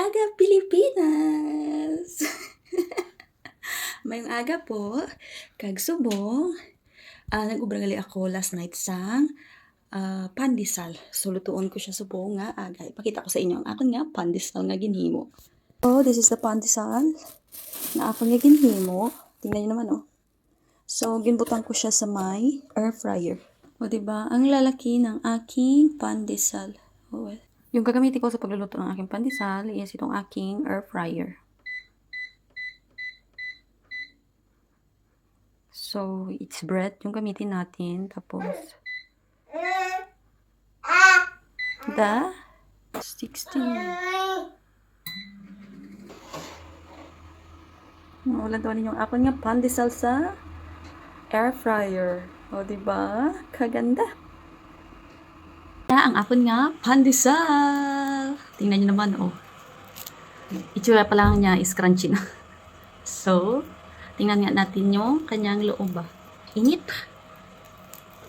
aga, Pilipinas! Mayong aga po, kag subong, nag-ubragali ako last night sang pandesal. So, lutuon ko siya subong nga aga. Ipakita ko sa inyo ang akon nga pandesal nga ginhimo. So, this is the pandesal na akon nga ginhimo. Tingnan niyo naman, oh. So, ginbutang ko siya sa may air fryer. O, diba? Ang lalaki ng aking pandesal. Oh, well. Yung gagamitin ko sa pagluluto ng aking pandesal is itong aking air fryer. So, it's bread yung gamitin natin. Tapos, the 16. Wala daw ninyong ako nga pandesal sa air fryer. O, diba? Kaganda. Ang apon nga pandesal. Tingnan nyo naman, oh. Itsura pa lang niya is crunchy na. So, tingnan nga natin yung kanyang loob ba. Init.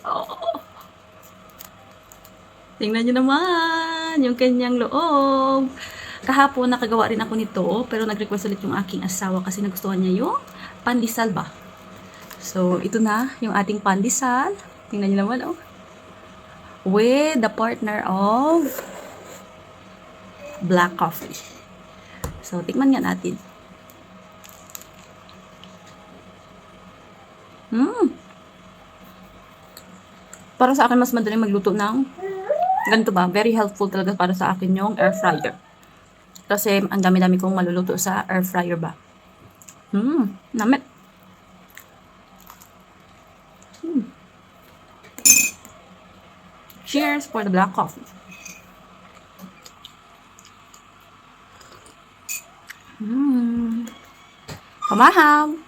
Oh. Tingnan nyo naman yung kanyang loob. Kahapon nakagawa rin ako nito, pero nag-request ulit yung aking asawa kasi nagustuhan niya yung pandesal ba. So, ito na yung ating pandesal. Tingnan nyo naman, oh. With the partner of black coffee. So, tikman nga natin. Para sa akin, mas madaling magluto ng ganito ba. Very helpful talaga para sa akin yung air fryer. Kasi ang dami-dami kong maluluto sa air fryer ba. Namit. Cheers for the black coffee. Pamaham!